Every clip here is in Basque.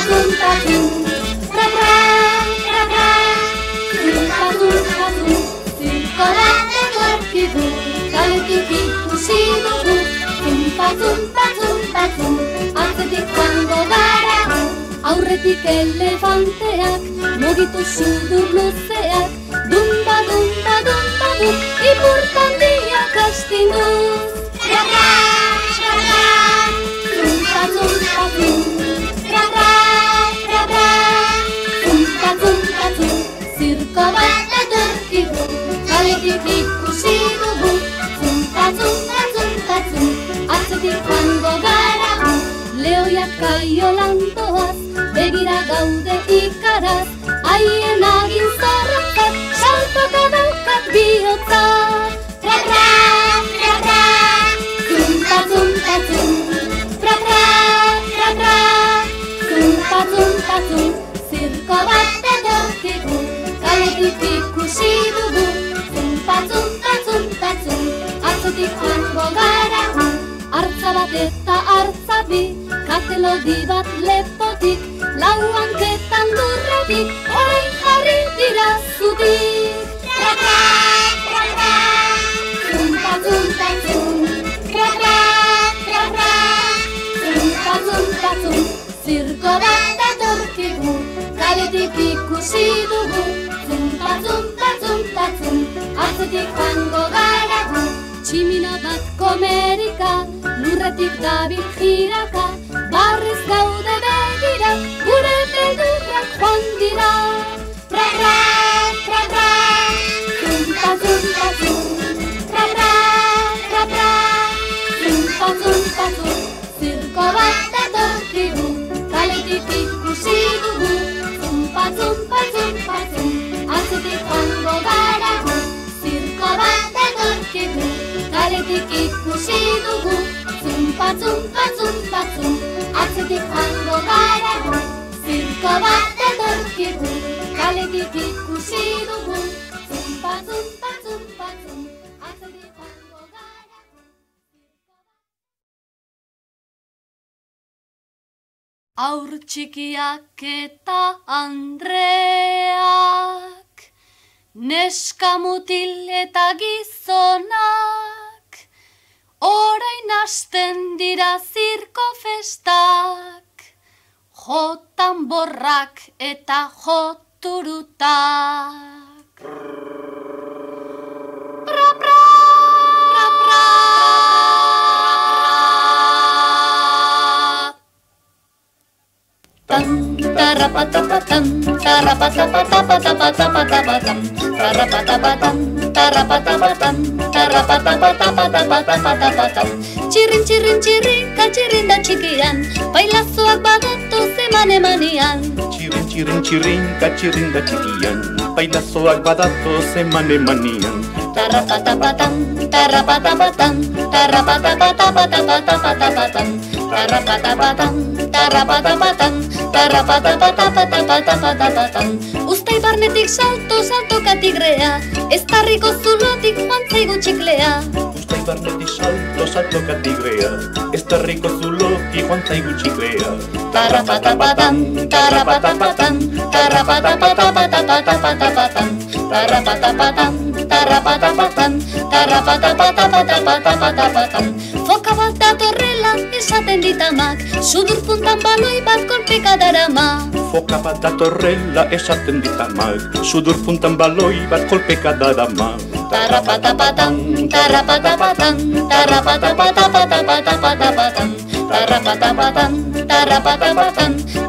zum, tra tra, tra tra, zirko bat etorkigu, kaletik ikusi dugu, zum, atzetik joango gara. Aurretik elefanteak, mugitu sudur luzeak, dumba, ipurtan diak astindu. Tra tra, zumpa, zirko bat etorkigu, kaletik ikusi dugu, zumpa, atzetik joango gara. Lehoiak kaiolantoaz, begira gaude ikaraz, haien agin zorrotzak, saltoka daukat bihotzak. Tra tra, zumpa, tra tra, zumpa, zirko bat etorkigu, kaletik ikusi dugu, zumpa, atzotik joango gara. Artza bat eta artza bi, katelodi bat lepotik, lau hanketan lurretik, orain jarri dira zutik. Tra tra, zumpa, tra tra, zirko bat etorkigu, kaletik ikusi dugu, zumpa, atzetik joango gara. Tximina bat komerika, lurretik dabil jiraka, barriz gaude begira, gure beldurrak joan dira. Tra tra, zumpa, zumpa, zirko bat etorkigu, kaletik ikusi dugu, zumpa, atzetik joango gara. Zirko bat etorkigu, kaletik ikusi dugu, zumpa, atzetik joango gara. Zirko bat etorkigu, kaletik ikusi dugu, zumpa, atzetik joango gara. Aur txikiak eta andreak, neska mutil eta gizonak, orain hasten dira zirko festak, jotan borrak eta joturutak. Tarapatapatam, tarapatapatapatapatapatapatam, tarapatapatam. Txirin, txirinda txikian, bailazoak badatoz eman-emanian. Txirinda txikian, bailazoak badatoz eman-emanian. Tarapatapatam, tarapatapatam, tarapatapatapatapatapatapatam, tarapatapatam. Uztai barnetik salto katigrea, ez tarriko zulotik joan zaigu txiklea. Uztai barnetik salto katigrea, ez tarriko zulotik joan zaigu txiklea. Tarapatapatam, tarapatapatam, tarapatapatapatapatapatapatam, tarapatapatapatapatapatapatam. Foka bat datorrela esaten ditamak, sudur puntan baloi bat kolpeka darama. Foka bat datorrela esaten ditamak, sudur puntan baloi bat kolpeka darama. Tarapatapatam, tarapatapatam, tarapatapatapatapatapatapatam,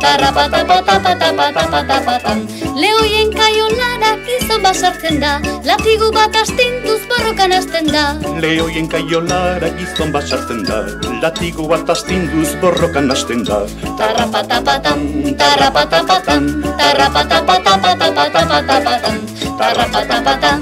tarapatapatapatapatapatapatam. Lehoien kaiolara gizon basartzen da, latigu bat astinduz borrokan hasten da. Lehoien kaiolara gizon basartzen da, latigu bat astinduz borrokan hasten da. Tarapatapatam, tarapatapatam, tarapatapatapatapatapatapatam, tarapatapatam,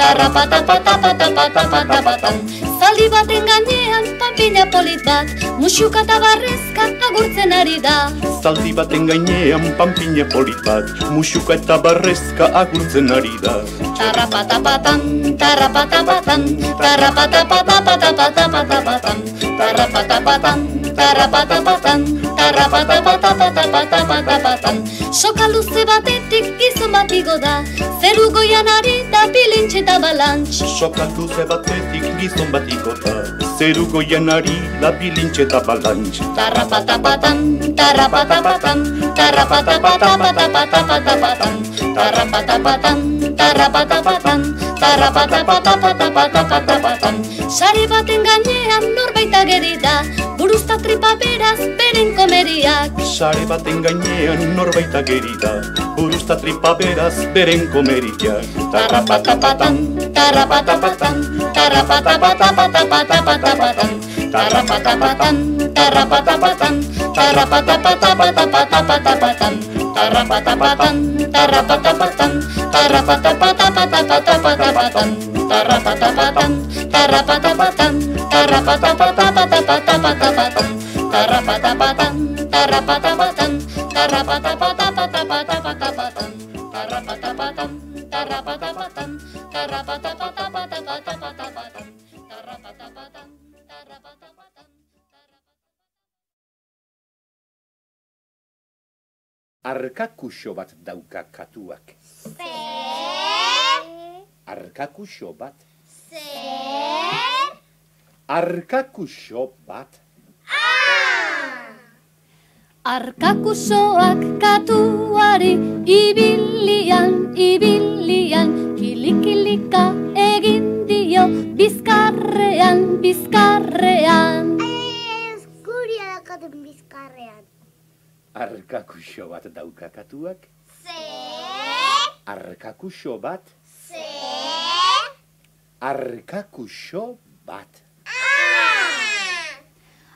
tarapatapatapatapatapatapatam. Zaldi baten gainean panpina polit bat, musuka eta barrezka agurtzen ari da. Zaldi baten gainean panpina polit bat, musuka eta barrezka agurtzen ari da. Tarapatapatam, tarapatapatam, tarapatapatapatapatapatapatam, tarapatapatam, tarrapatapatan, tarrapatapatapatapatapatapatan. Soka luze batetik gizon bat igo da, zeru goian ari da bilintxe eta balantx. Soka luze batetik gizon bat igo da, zeru goian ari da bilintxe eta balantx. Tarrapatapatan, tarrapatapatan, tarrapatapatapatapatapatapatan. Tarrapatapatan, tarrapatapatan, tarrapatapatapatapatapatapatan. Sare baten gainean norbait ageri da, buruzta tripa beraz beren komeriak. Sare baten gainean norbait ageri da, buruzta tripa beraz beren komeriak. Tarrapatapatan, tarrapatapatan, tarrapatapatapatapatapatapatan. Tarrapatapatan, tarrapatapatan, tarrapatapatapatapatapatapatan. Tarrapatapatan, tarrapatapatan, tarrapatapatapatapatapatapatan. Tarrapatapatan, tarrapatapatan, tarrapatapatapatapatapatapatan. Tarrapatapatan, tarrapatapatan, tarrapatapatapatapatapatapatan. Tarrapatapatan, tarrapatapatan, tarrapatapatapatapatapatapatan. Tarrapatapatan, tarrapatapatan. Arkakuxo bat dauka katuak. Zer? Arkakuxo bat. Zer? Arkakuxo bat. Arkakusoak katuari ibilian, ibilian, kilikilika egin dio bizkarrean, bizkarrean. Ez, guria dakaten bizkarrean. Arkakuxo bat dauka katuak. Zer? Arkakuxo bat. Zer? Arkakuxo bat.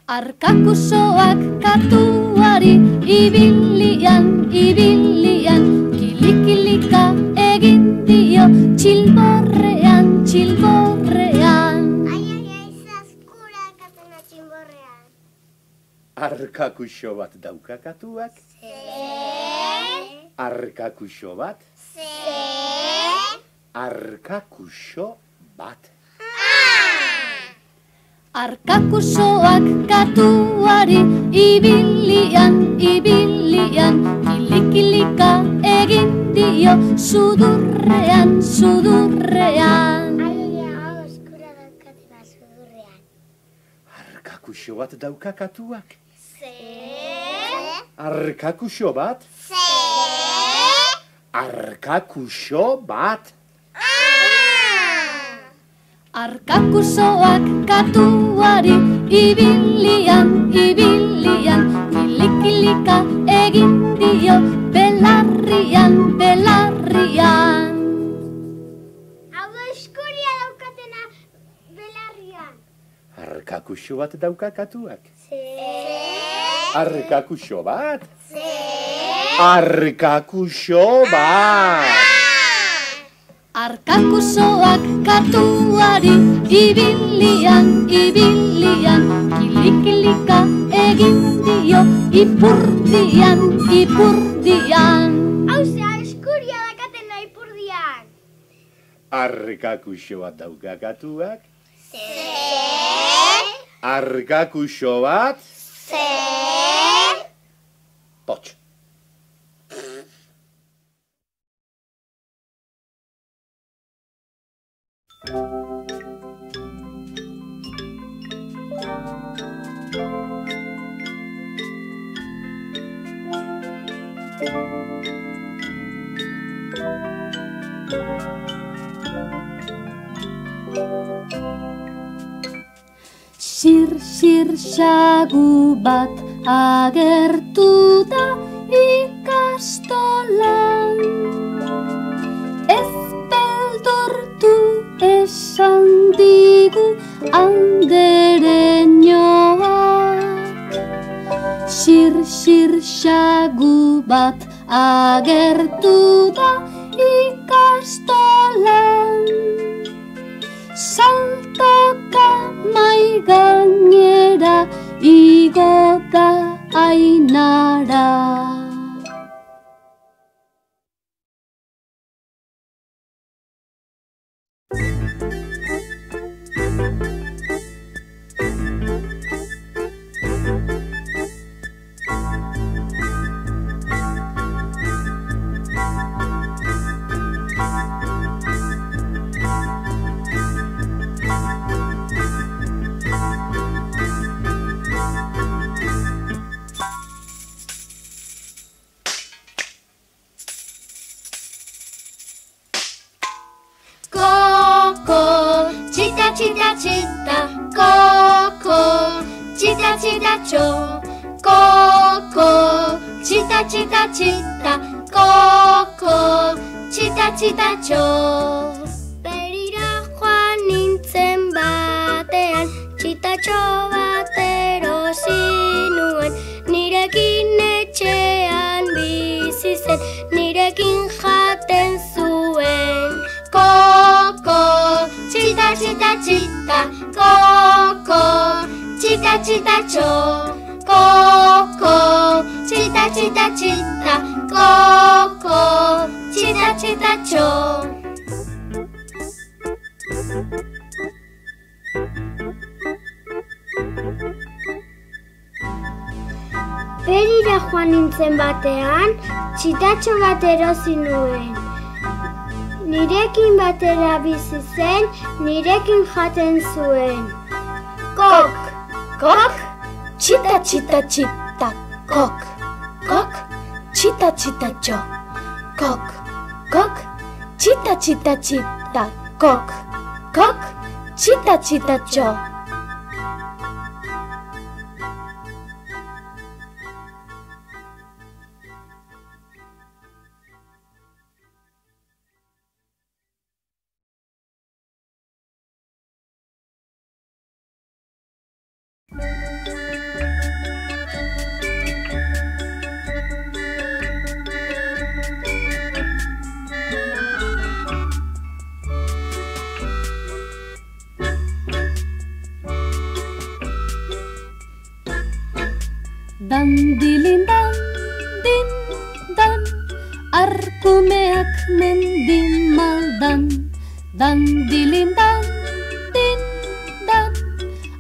Arkakusoak katuari ibilian, ibilian, kilikilika egin dio txilborrean, txilborrean. Ai, zaskura dakaten txinborrean. Arkakuxo bat dauka katuak. Zer? Arkakuxo bat. Zer? Arkakuxo bat. Arkakusoak katuari ibilian, ibilian, kilikilika egin dio sudurrean, sudurrean. Ai, hau eskura daukatena sudurrean. Arkakuxo bat dauka katuak. Zer? Arkakuxo bat. Zer? Arkakuxo bat. Arkakusoak katuari ibilian, ibilian, kilikilika egin dio belarrian, belarrian. Hau eskuria daukatena belarrian. Arkakuxo bat dauka katuak. Zer? Arkakuxo bat. Zer? Arkakuxo bat. Arkakusoak katuari ibilian, ibilian, kilikilika egin dio ipurdian, ipurdian. Hauze, eskuria dakatena ipurdian. Arkakuxo bat dauka katuak. Zer? Arkakuxo bat. Zer? Pots. Sir sagu bat agertu da ikastolan. Ez beldurtu esan digu andereñoak. Sir sagu bat agertu da ikastolan. Saltoka mai gainera igo da Ainara. txita, txita, koko, txita, txita, txo, koko, txita, txita, txita, koko, txita, txita, txo. Berira joan nintzen batean, txitatxo bat erosi nuen, nirekin etxean bizi zen, nirekin jaten zuen. Koko, txita, txita, txita, koko, txita, txita, txo, koko, txita, txita, txita, koko, txita, txita, txo. Berira joan nintzen batean, txitatxo bat erosi nuen. Nirekin batera bizi zen, nirekin jaten zuen. Kok, kok, txita, txita, txita, kok, kok, txita, txita, txo, kok, kok, txita, txita, txita, kok, kok, txita, txita, txo. Dan dilindan, din dan, arkumeak mendi maldan. Dan dilindan, din dan,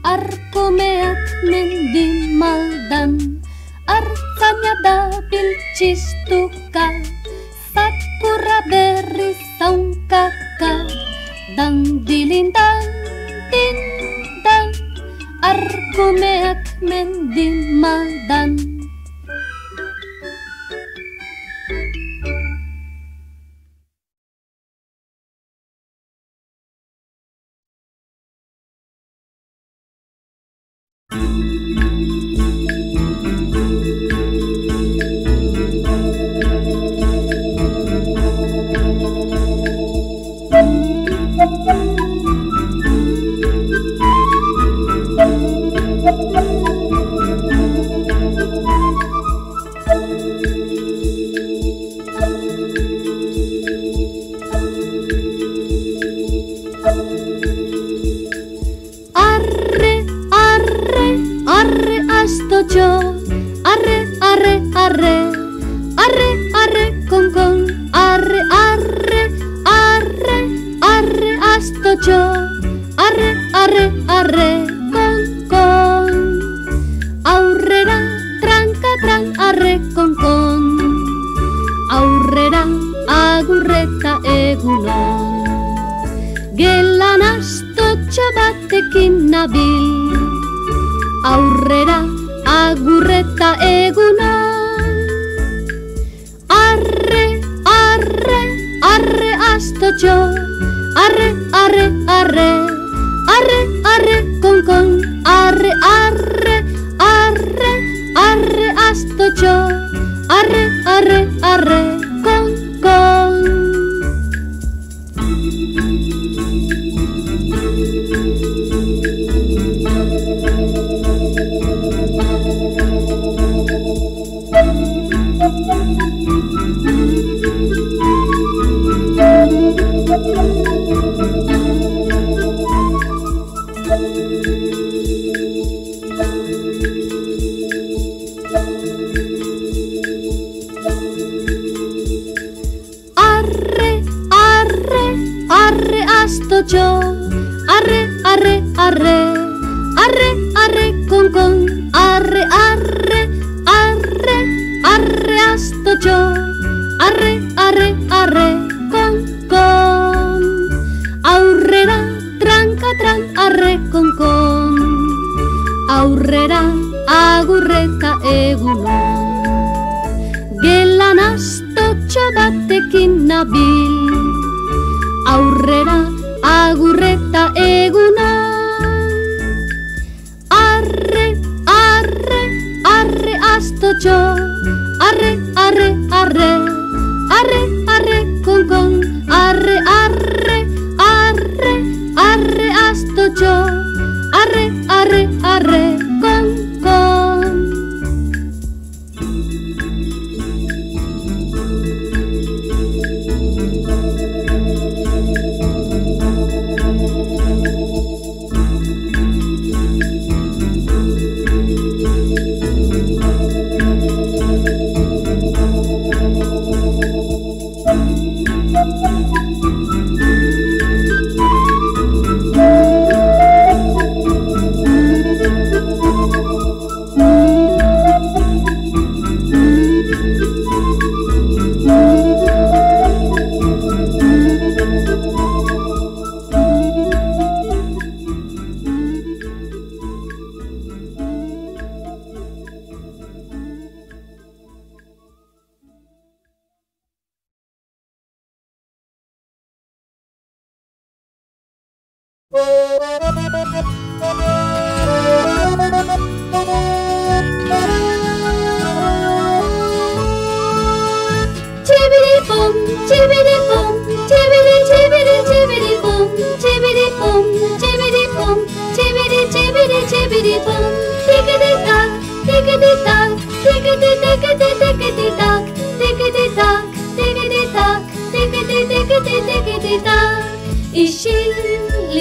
arkumeak mendi maldan. Artzaina dabil txistuka, zakurra berri zaunkaka. Dan dilindan, din dan, arkumeak mendi maldan. Arre, arre, arre, arre, arre, con, arre, arre, arre, arre, astocho, arre, arre, arre, con, aurrera, tranca, arre, con, aurrera, agurreta, egunon, gelan astotxo batekin nabil, aurrera, agurreta egunon. Arre, arre, arre, astotxo, arre, arre, arre, arre, arre, con, arre, arre, arre, arre, astotxo, arre, arre, arre, con. Arre, arre, arre, arre, arre, con, arre, arre, arre, arre, astocho, arre, arre, arre, con, aurrera, tranca, arre, con, aurrera, agurreta, egunon, gelan astotxo batekin nabil, aurrera, agurreta, egunon. astotxo. Arre, arre, arre, arre, arre, kon, kon. Arre, arre, arre, arre, astotxo. Arre, arre, arre, kon, kon.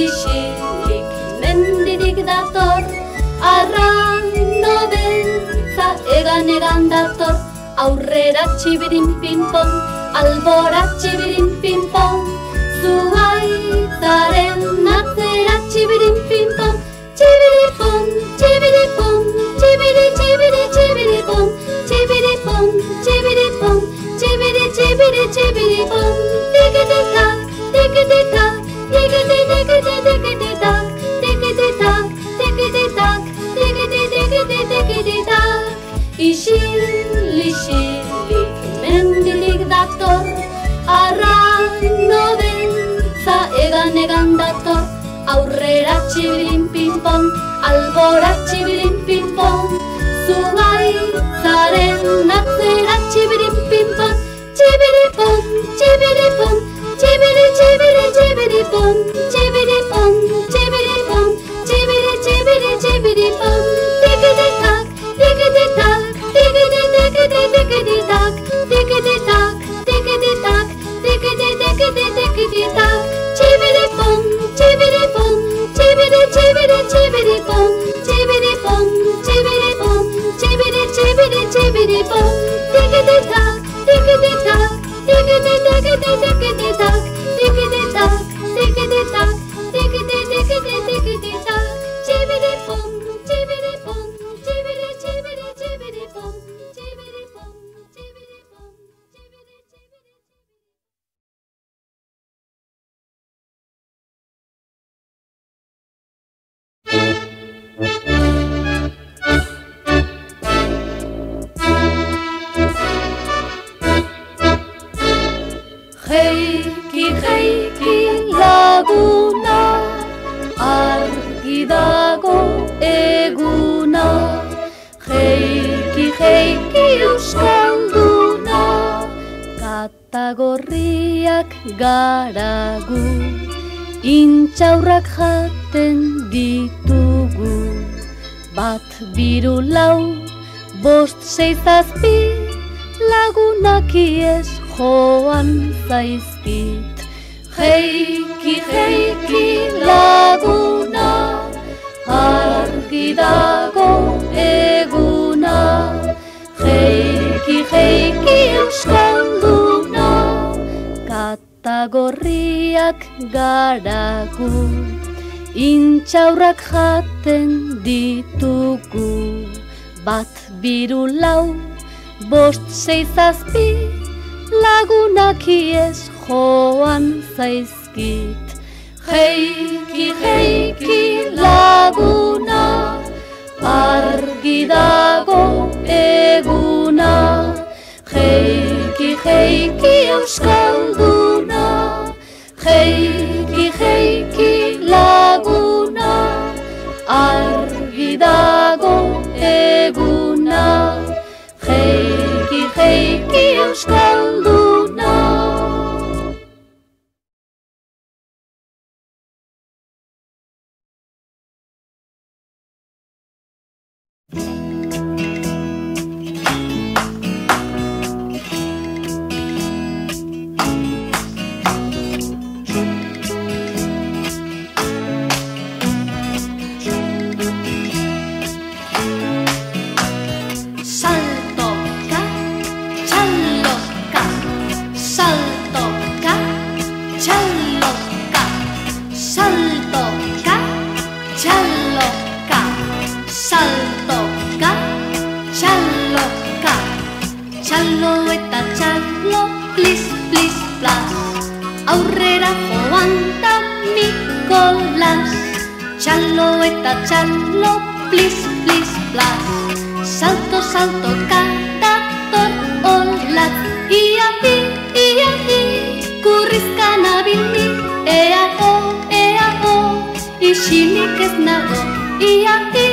Isilik mendirik dator, arran nobeltza egan dator. Aurrera txibirin pinpon, albora txibirin pinpon, zuaitzaren atzera txibirin pinpon. Txibiripon, txibiripon, txibiri, txibiri, txibiripon, txibiripon, txibiripon, txibiri, txibiri, txibiripon. Tikititak, tikititak, tikititikititikititak, tikititak, tikititak, tikititikititikititak. Isilik mendilik dator, arran nobeltza egan dator. Aurrera txibirin pinpon, albora txibirin pinpon, zuaitzaren atzera txibirin pinpon. Txibiripon, txibiripon, txibiri, txibiri, txibiripon, txibiripon, txibiripon, txibiri, txibiri, txibiripon. Tikititak, tikititak, tikititikititikititak, tikititak, tikititak, tikititikititikititak. Txibiripon, txibiripon, txibiri, txibiri, txibiripon, txibiripon, txibiripon, txibiri, txibiri, txibiripon. Tikititak, tikititak, tikititikititikititak, tikititak, tikititak, tikititikititikititak. Txibiripon, txibiripon, txibiri, txibiri, txibiripon, txibiripon, txibiripon, txibiri, txibiri. Jeiki, jeiki laguna, argi dago eguna. Jeiki, jeiki euskalduna, katagorriak garagu, intxaurrak jaten ditugu. Bat, biru, lau, bost, sei, zazpi, lagunak iez joan zaizkit. Jeiki, jeiki laguna, argi dago eguna. Jeiki, jeiki euskalduna, katagorriak garagu, intxaurrak jaten ditugu. Bat, biru, lau, bost, sei, zazpi, lagunak iez joan zaizkit. Jeiki, jeiki laguna, argi dago eguna. Jeiki, jeiki euskalduna, jeiki, jeiki laguna, argi dago eguna. txalo, plis, plis, plas. Salto, salto, katator, olatz. Ia, hi, kurrizka nabilni. Ea, ho, isilik ez nago. Ia, hi,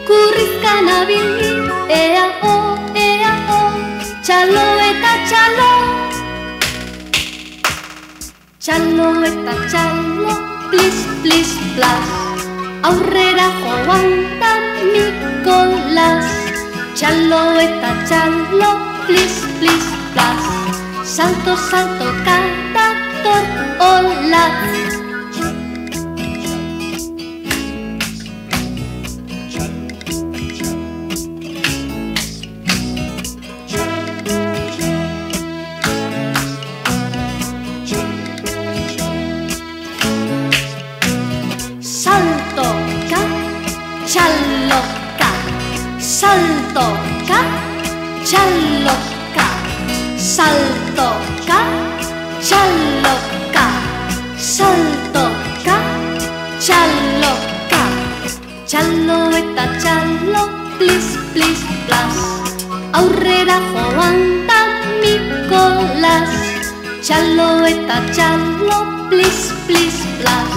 kurrizka nabilni. Ea, ho, txalo eta txalo. Txalo eta txalo, plis, plis, plas. Aurrera joan da Nikolas. Txalo eta txalo, plis, plis, plas. Salto, salto, katator, olatz. Saltoka, txaloka, saltoka, txaloka, saltoka, txaloka. Txalo eta txalo, plis, plis, plas. Aurrera joan da Nikolas. Txalo eta txalo, plis, plis, plas.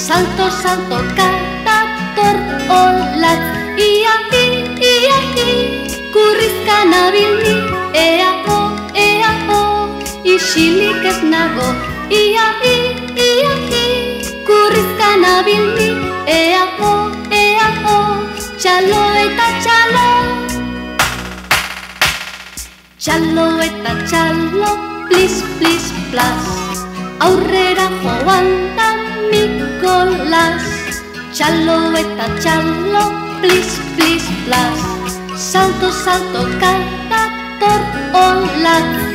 Salto, salto, katator, olatz. Ia, hi, kurrizka nabilni. Ea, ho, isilik ez nago. Ia, hi, kurrizka nabilni. Ea, ho, txalo eta txalo. Txalo eta txalo, plis, plis, plas. Aurrera joan da Nikolas. Txalo eta txalo, plis, plis, plas. Salto, salto, katator, olatz.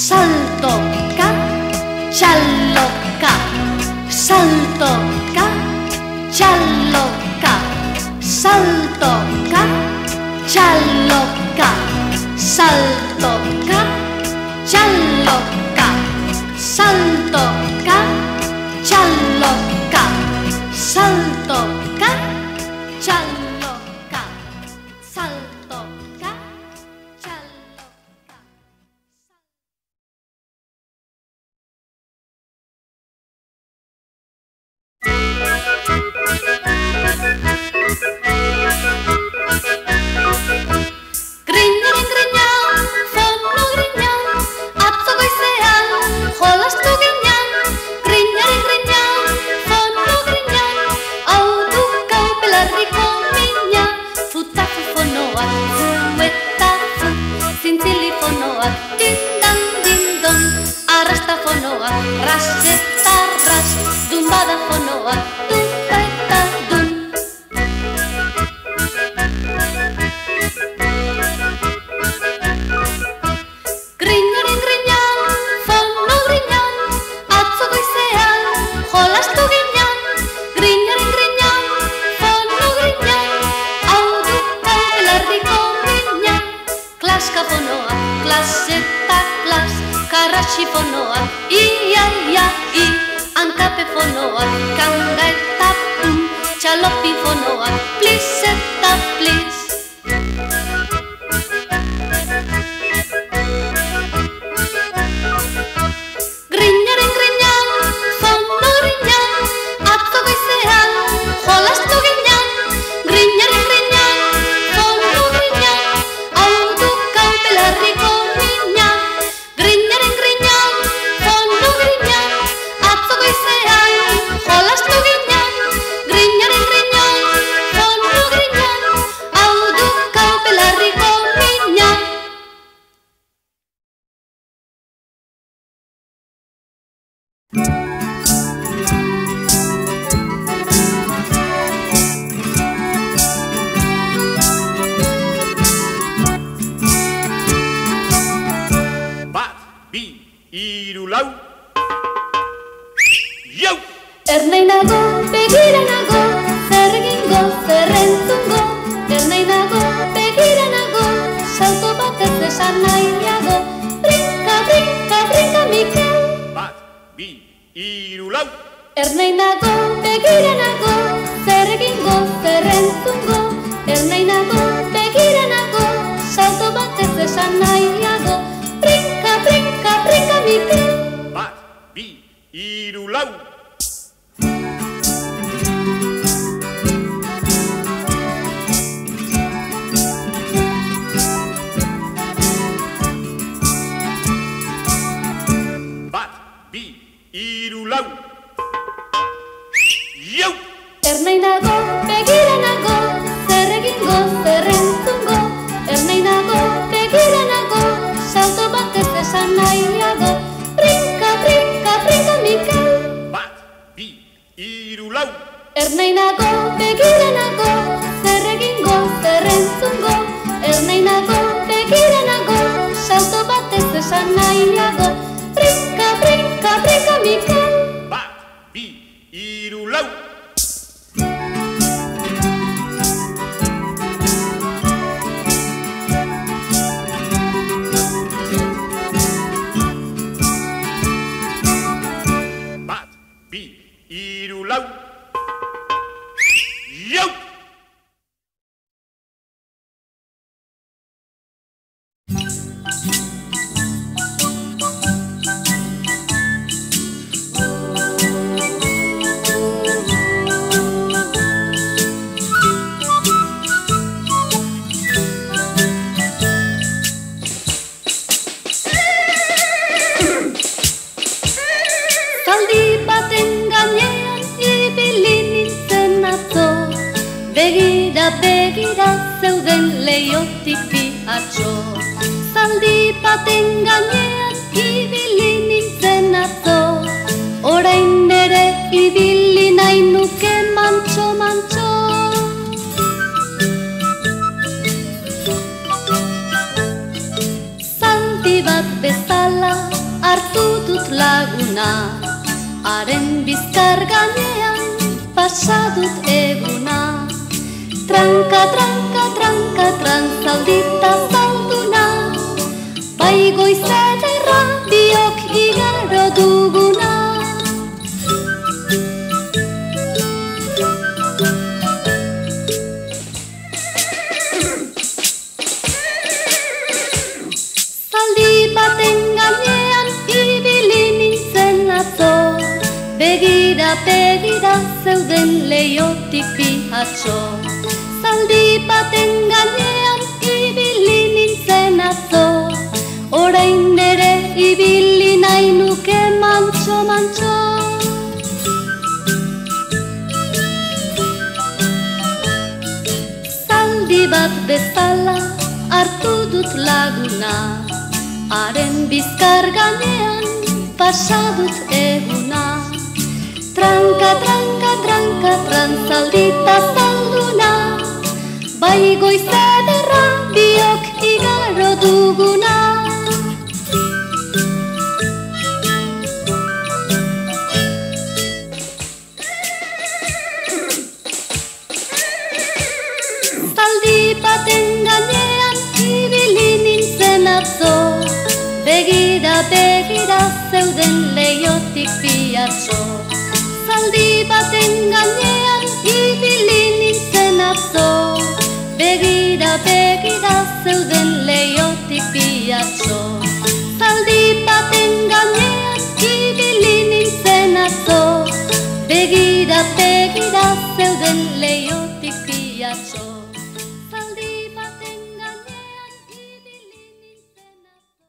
Saltoka, txaloka, saltoka, txaloka, saltoka, txaloka, saltoka, txaloka, saltoka, txaloka, saltoka, txaloka, saltoka, txaloka. Griñaren griñan, fono griñan, atzo goizean, jolastu ginean. Griñaren griñan, fono griñan, hau dukau belarriko mina. Futafu fonoak, eta fu, zintzili fonoak, dindan dindon. Arrasta fonoak, ras eta ras, dumbada fonoak, dumba eta dun. Griñaren griñan, fono griñan, atzo goizean, jolastu ginean. Griñaren griñan, fono griñan, hau dukau belarriko mina. Klaska fonoak, klas eta klas, karratxi fonoak, ia, i. Hankape fonoak, kanga eta pum, txalopi fonoak, plis eta plis. Griñaren griñan, fono griñan, atzo goizean, jolastu ginean. Griñaren griñan, fono griñan, hau dukau belarriko mina. Griñaren griñan, fono griñan, atzo goizean, jolastu Ernai nago, begira nago, zer egingo, zer entzungo. Ernai nago, begira nago, salto bat ez esan nahiago. Brinka, brinka, brinka, Mikel. Bat, bi, hiru, lau. Ernai nago, begira nago, zer egingo, zer entzungo. Ernai nago, begira nago, salto bat ez esan nahiago. Brinka, brinka, brinka, Mikel. Bat, bi, hiru, lau. Bat, bi, hiru, lau. Jau! Zaldi baten gainean ibili nintzen atzo. Begira, begira, zeuden leiotik bi atxo. Zaldi baten gainean ibili nintzen atzo. Orain ere ibili nahi nuke mantxo, mantxo. Zaldi bat bezala hartu dut laguna. Haren bizkar gainean pasadut eguna. Tranka, tranka, tranka, trantzaldita zalduna. Bai goizederra biok igaro duguna. Zaldi baten gainean ibili nintzen atzo. Begira, begira, zeuden leiotik bi atxo. Zaldi baten gainean ibili nintzen atzo. Orain ere ibili nahi nuke mantxo, mantxo. Zaldi bat bezala hartu dut laguna. Haren bizkar gainean pasadut eguna. Tranka, tranka, tranka, trantzaldita zalduna. Bai goizederra biok igaro duguna. Zaldi baten gainean ibili nintzen atzo. Begira, begira, zeuden leiotik bi atxo. Zaldi baten gainean ibili nintzen atzo. Begira, begira, zeuden leiotik bi atxo. Zaldi baten gainean ibili nintzen atzo. Begira, begira, zeuden leiotik bi atxo. Zaldi baten gainean ibili nintzen atzo.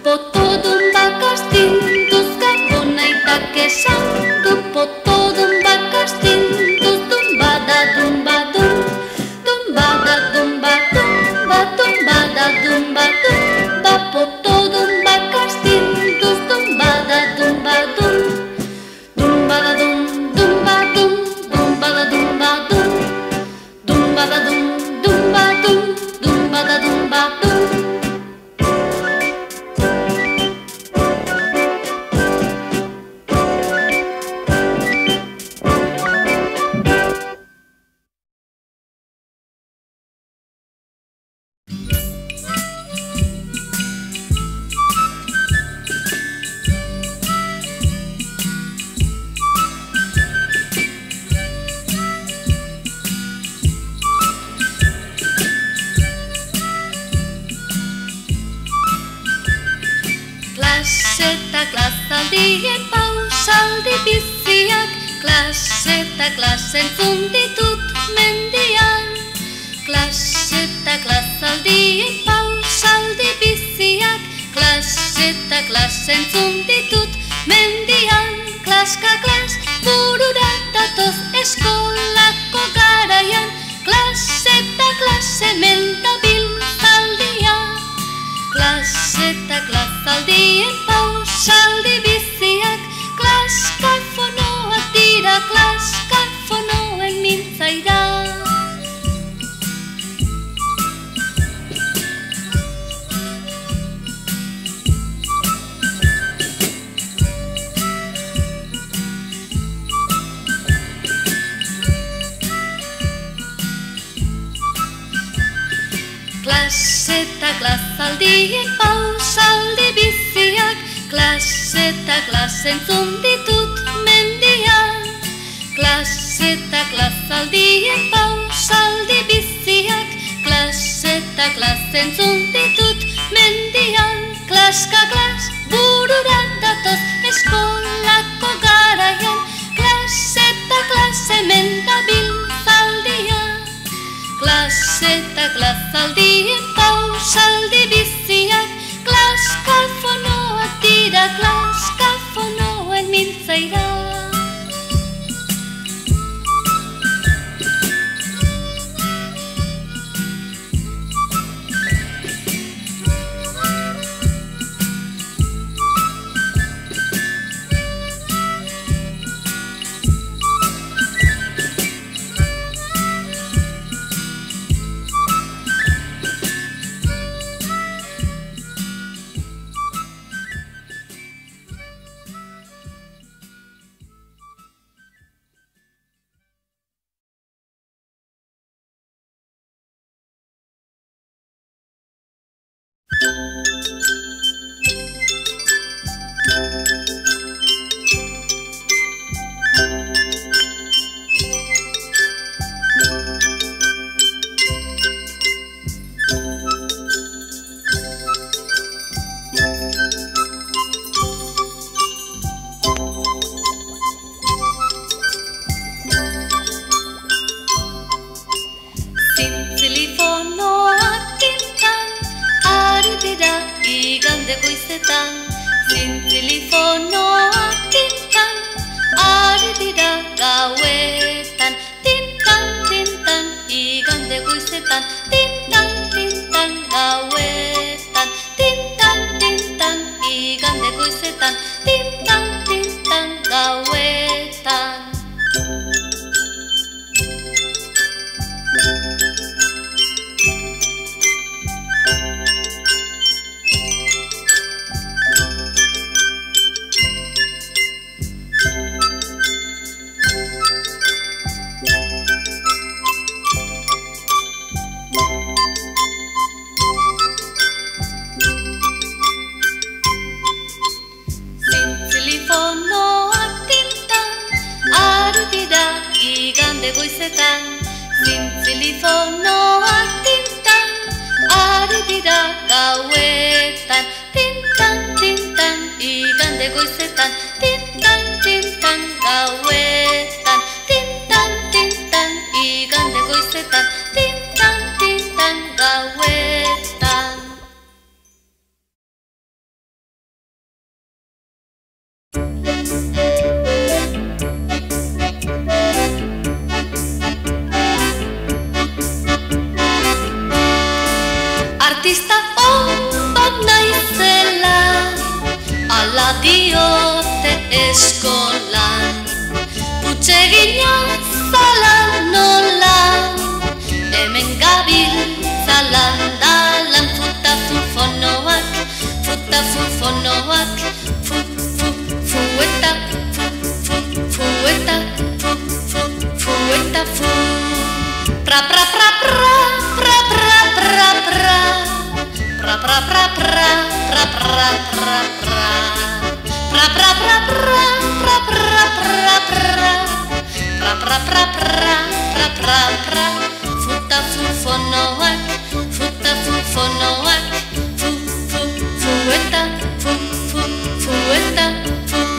Poto dum bakastin, duzka aldien pausaldi biziak, klase eta klase entzun ditut mendian. Klase eta klasaldien pausaldi biziak, klase eta klase entzun ditut mendian. Klaska klas, burura datoz eskolako garaian, klase eta klase mentabil zaldian. Klase eta klasaldien pausaldi biziak, klaskafonoak dira, klaskafonoen mintzaira. Klase eta klasaldien pausaldi biziak, klase eta klase entzun ditut mendian. Klase eta klasaldien pausaldi biziak, klase eta klase entzun ditut mendian. Klaska klas, burura datoz eskolako garaian, klase eta klase mentabil zaldian. Klase eta klasaldien pausaldi biziak, klaskafonoak dira, klaskafonoen mintzaira. Zintzilifonoak tintan, ari dira gauetan. Tintan, tintan, igande goizetan. Tintan, tintan, gauetan. Tintan, tintan, igande goizetan. Tintan, tintan, gauetan. Goizetan, zintzilifonoak tintan, ari dira gauetan. Tintan, tintan, igande goizetan. Tintan, tintan, gauetan. Tintan, tintan, igande goizetan. Tintan, tintan, gauetan. Artista on bat naizela, ala diote eskolan. Putzegina zala nola, hemen gabiltza landalan. Futa-fufonoak, futa-fufonoak, fu-fu-fueta, fu-fu-fueta, fu-fu-fueta, fu. Pra-pra-pra-pra, pra-pra-pra-pra, pra-pra-pra-pra, pra-pra-pra-pra, pra-pra-pra-pra, pra-pra-pra-pra, pra-pra-pra-pra, pra-pra-pra. Futa-fufonoak, futa-fufonoak, fu-fu-fueta, fu-fu-fueta, fu.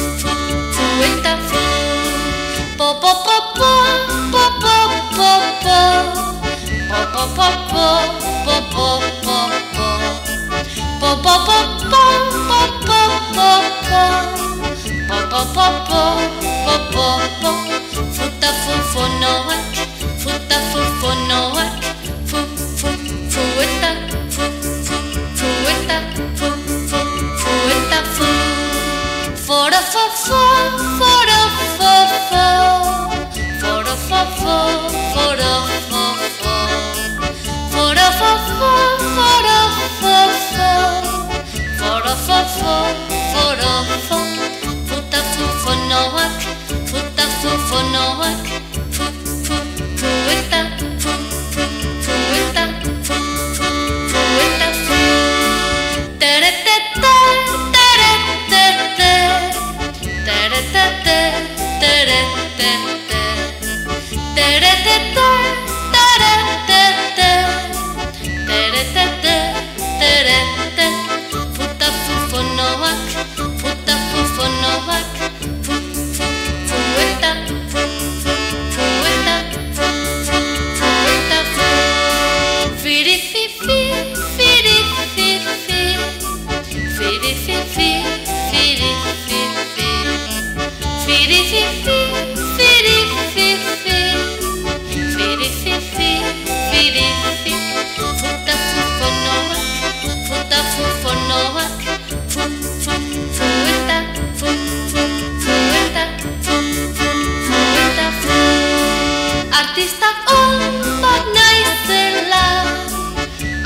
Artista on bat naizela,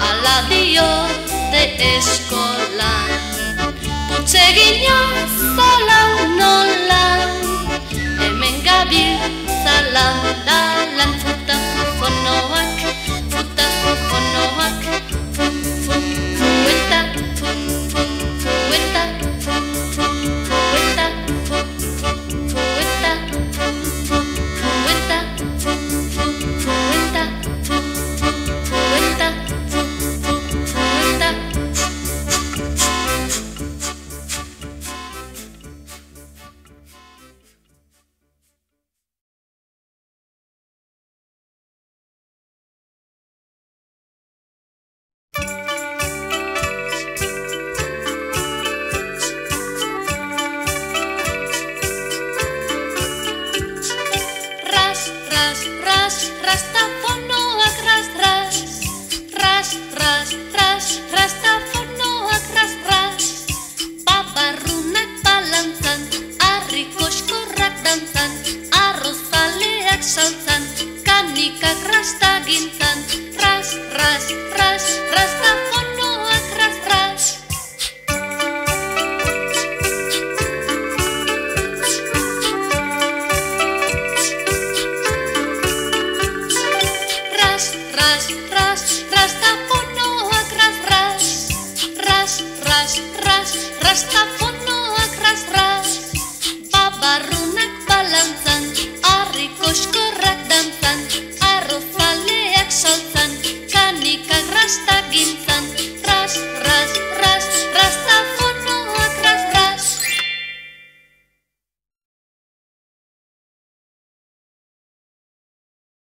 ala diote eskolan. Putzegina zala nola, hemen gabiltzala dalan. Futa fufonoak, futa fufonoak, fu fu fueta, fu fu fueta, fu fu fueta, fu fu fueta, fu fu fueta, fu fu fueta, fu fu fueta, fu fu fueta. Rastafonoak ras, rastafonoak ras. Babarrunak balantzan, harri koskorrak dantzan, arrozaleak saltzan, kanikak rastagintzan. Rastafonoak ras. Rastafonoak ras. Babarrunak balantzan, harri koskorrak dantzan, arrozaleak saltzan, kanikak rastak